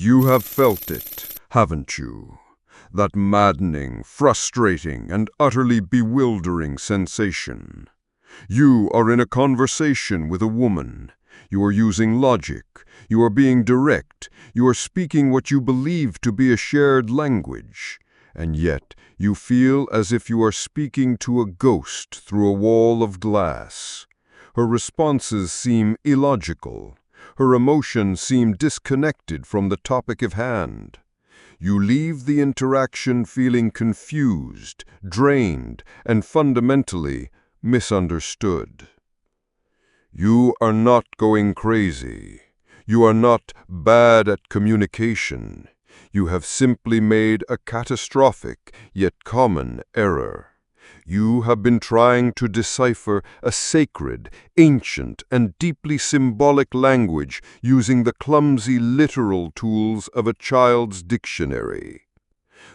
You have felt it, haven't you? That maddening, frustrating, and utterly bewildering sensation. You are in a conversation with a woman. You are using logic. You are being direct. You are speaking what you believe to be a shared language. And yet, you feel as if you are speaking to a ghost through a wall of glass. Her responses seem illogical. Her emotions seem disconnected from the topic at hand. You leave the interaction feeling confused, drained, and fundamentally misunderstood. You are not going crazy. You are not bad at communication. You have simply made a catastrophic yet common error. You have been trying to decipher a sacred, ancient, and deeply symbolic language using the clumsy literal tools of a child's dictionary.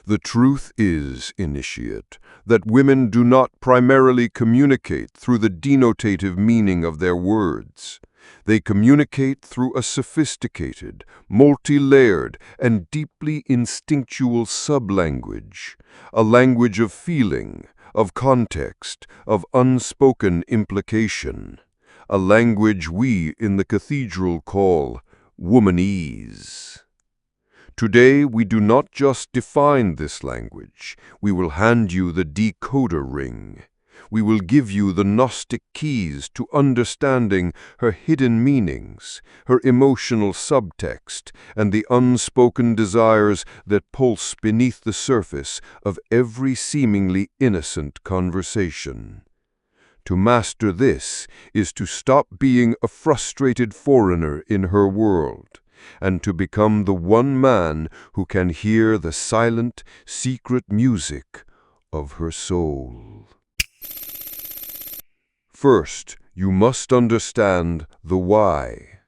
The truth is, initiate, that women do not primarily communicate through the denotative meaning of their words. They communicate through a sophisticated, multi-layered, and deeply instinctual sublanguage, a language of feeling, of context, of unspoken implication, a language we in the cathedral call Womanese. Today we do not just define this language, we will hand you the decoder ring. We will give you the Gnostic keys to understanding her hidden meanings, her emotional subtext, and the unspoken desires that pulse beneath the surface of every seemingly innocent conversation. To master this is to stop being a frustrated foreigner in her world, and to become the one man who can hear the silent, secret music of her soul. First, you must understand the why.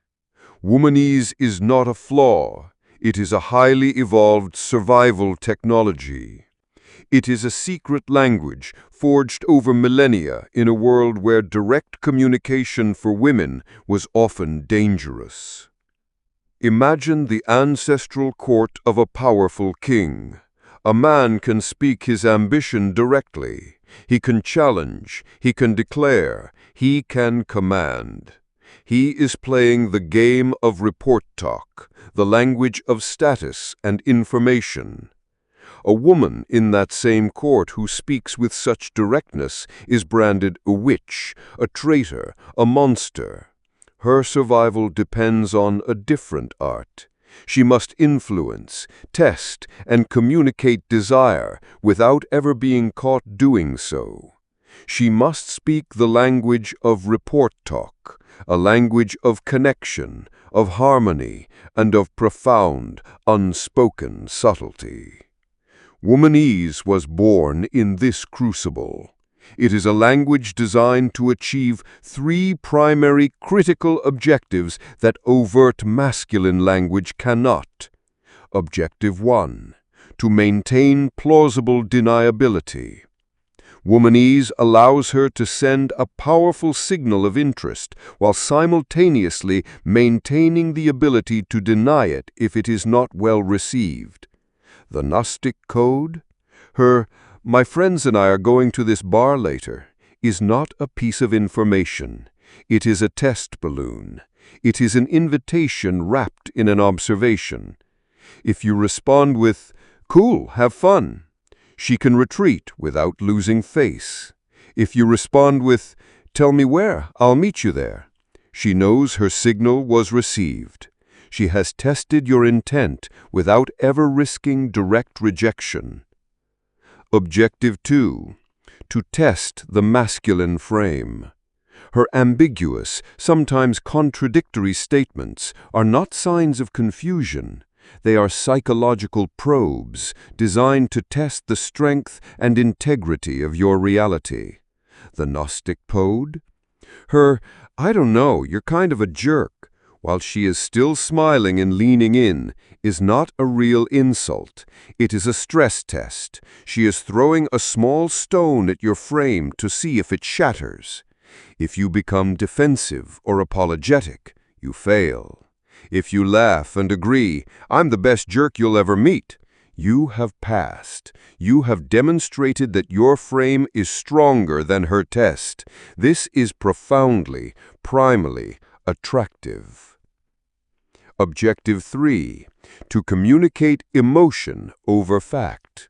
Womanese is not a flaw. It is a highly evolved survival technology. It is a secret language forged over millennia in a world where direct communication for women was often dangerous. Imagine the ancestral court of a powerful king. A man can speak his ambition directly. He can challenge, he can declare, he can command. He is playing the game of report talk, the language of status and information. A woman in that same court who speaks with such directness is branded a witch, a traitor, a monster. Her survival depends on a different art. She must influence, test, and communicate desire without ever being caught doing so. She must speak the language of report talk, a language of connection, of harmony, and of profound, unspoken subtlety. Womanese was born in this crucible. It is a language designed to achieve three primary critical objectives that overt masculine language cannot. Objective 1. To maintain plausible deniability. Womanese allows her to send a powerful signal of interest while simultaneously maintaining the ability to deny it if it is not well received. The Gnostic code? Her "my friends and I are going to this bar later" is not a piece of information. It is a test balloon. It is an invitation wrapped in an observation. If you respond with, "Cool, have fun," she can retreat without losing face. If you respond with, "Tell me where, I'll meet you there," she knows her signal was received. She has tested your intent without ever risking direct rejection. Objective 2. To test the masculine frame. Her ambiguous, sometimes contradictory statements are not signs of confusion. They are psychological probes designed to test the strength and integrity of your reality. The Gnostic code? Her, "I don't know, you're kind of a jerk," while she is still smiling and leaning in, is not a real insult. It is a stress test. She is throwing a small stone at your frame to see if it shatters. If you become defensive or apologetic, you fail. If you laugh and agree, I'm the best jerk you'll ever meet, you have passed. You have demonstrated that your frame is stronger than her test. This is profoundly, primally attractive. Objective 3. To communicate emotion over fact.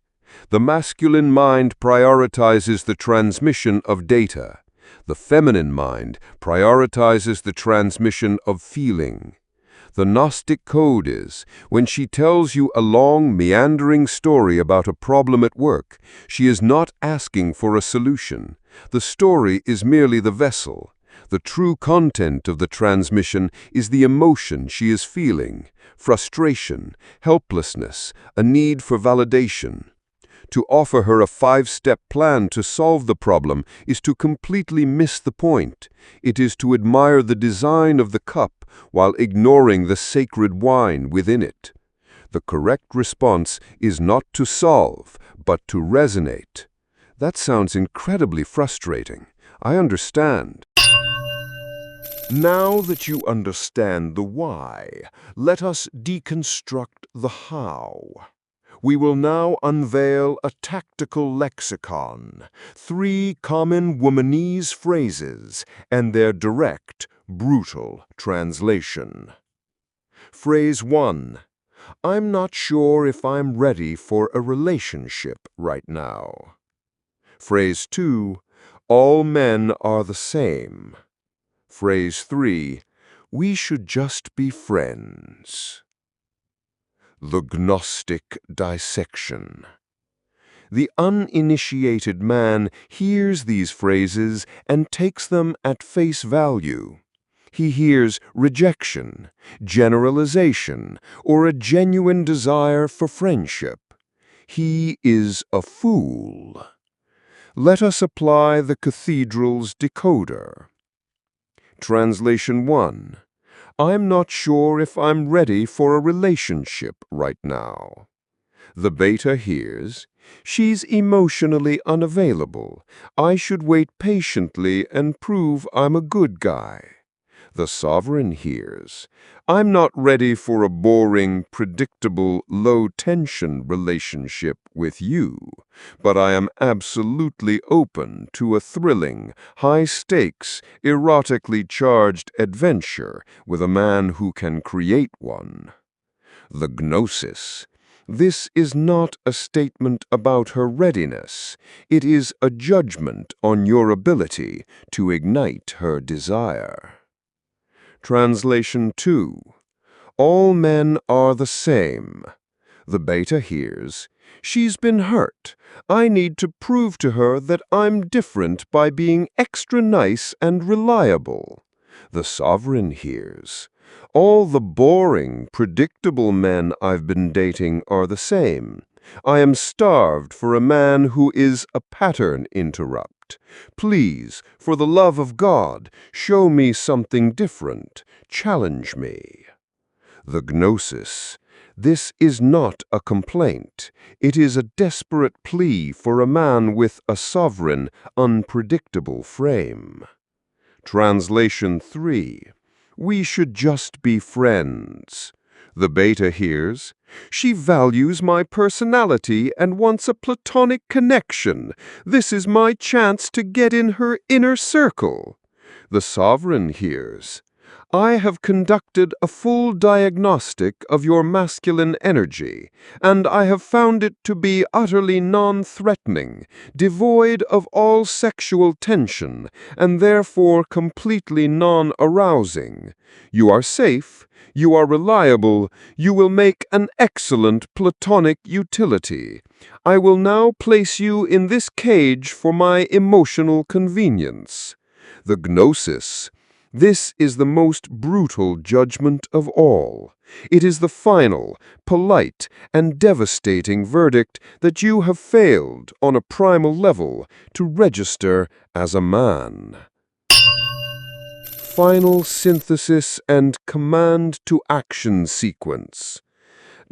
The masculine mind prioritizes the transmission of data. The feminine mind prioritizes the transmission of feeling. The Gnostic code is, when she tells you a long, meandering story about a problem at work, she is not asking for a solution. The story is merely the vessel. The true content of the transmission is the emotion she is feeling: frustration, helplessness, a need for validation. To offer her a 5-step plan to solve the problem is to completely miss the point. It is to admire the design of the cup while ignoring the sacred wine within it. The correct response is not to solve, but to resonate. That sounds incredibly frustrating. I understand. Now that you understand the why, let us deconstruct the how. We will now unveil a tactical lexicon, 3 common Womanese phrases, and their direct, brutal translation. Phrase 1. I'm not sure if I'm ready for a relationship right now. Phrase 2. All men are the same. Phrase 3. We should just be friends. The Gnostic dissection. The uninitiated man hears these phrases and takes them at face value. He hears rejection, generalization, or a genuine desire for friendship. He is a fool. Let us apply the cathedral's decoder. Translation 1. I'm not sure if I'm ready for a relationship right now. The beta hears, she's emotionally unavailable. I should wait patiently and prove I'm a good guy. The sovereign hears, I'm not ready for a boring, predictable, low-tension relationship with you, but I am absolutely open to a thrilling, high-stakes, erotically charged adventure with a man who can create one. The gnosis. This is not a statement about her readiness. It is a judgment on your ability to ignite her desire. Translation 2. All men are the same. The beta hears, she's been hurt. I need to prove to her that I'm different by being extra nice and reliable. The sovereign hears, all the boring, predictable men I've been dating are the same. I am starved for a man who is a pattern interrupt. Please, for the love of God, show me something different. Challenge me. The gnosis. This is not a complaint. It is a desperate plea for a man with a sovereign, unpredictable frame. Translation 3. We should just be friends. The beta hears, she values my personality and wants a platonic connection. This is my chance to get in her inner circle. The sovereign hears, I have conducted a full diagnostic of your masculine energy, and I have found it to be utterly non-threatening, devoid of all sexual tension, and therefore completely non-arousing. You are safe, you are reliable, you will make an excellent platonic utility. I will now place you in this cage for my emotional convenience. The gnosis. This is the most brutal judgment of all. It is the final, polite, and devastating verdict that you have failed on a primal level to register as a man. Final synthesis and command to action sequence.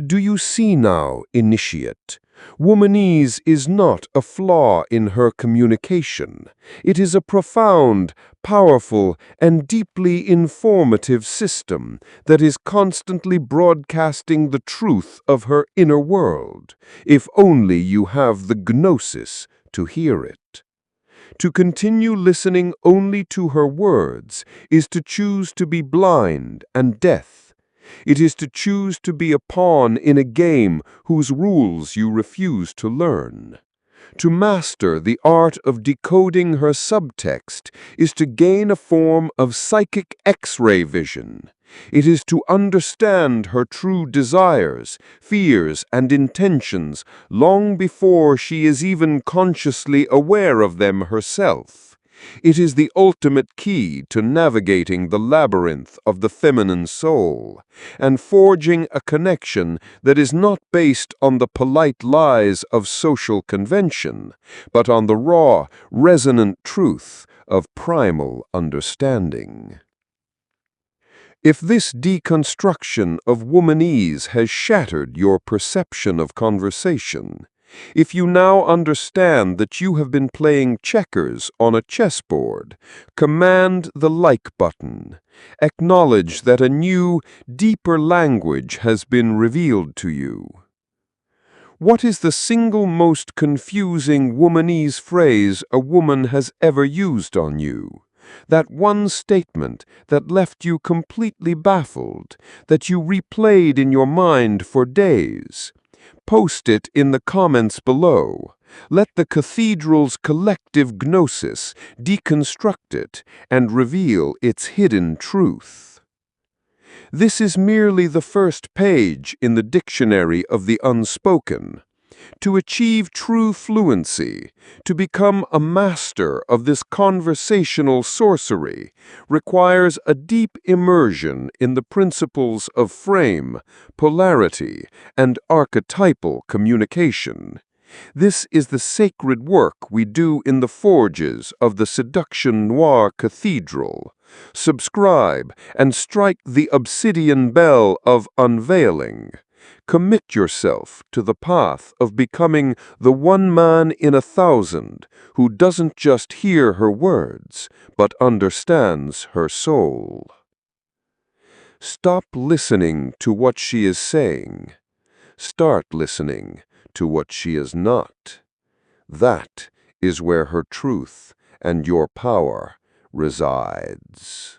Do you see now, initiate? Womanese is not a flaw in her communication. It is a profound, powerful, and deeply informative system that is constantly broadcasting the truth of her inner world, if only you have the gnosis to hear it. To continue listening only to her words is to choose to be blind and deaf. It is to choose to be a pawn in a game whose rules you refuse to learn. To master the art of decoding her subtext is to gain a form of psychic X-ray vision. It is to understand her true desires, fears, and intentions long before she is even consciously aware of them herself. It is the ultimate key to navigating the labyrinth of the feminine soul and forging a connection that is not based on the polite lies of social convention, but on the raw, resonant truth of primal understanding. If this deconstruction of womanese has shattered your perception of conversation, if you now understand that you have been playing checkers on a chessboard, command the like button. Acknowledge that a new, deeper language has been revealed to you. What is the single most confusing womanese phrase a woman has ever used on you? That one statement that left you completely baffled, that you replayed in your mind for days. Post it in the comments below. Let the cathedral's collective gnosis deconstruct it and reveal its hidden truth. This is merely the first page in the dictionary of the unspoken. To achieve true fluency, to become a master of this conversational sorcery, requires a deep immersion in the principles of frame, polarity, and archetypal communication. This is the sacred work we do in the forges of the Seduction Noire Cathedral. Subscribe and strike the obsidian bell of unveiling. Commit yourself to the path of becoming the one man in 1,000 who doesn't just hear her words, but understands her soul. Stop listening to what she is saying. Start listening to what she is not. That is where her truth and your power resides.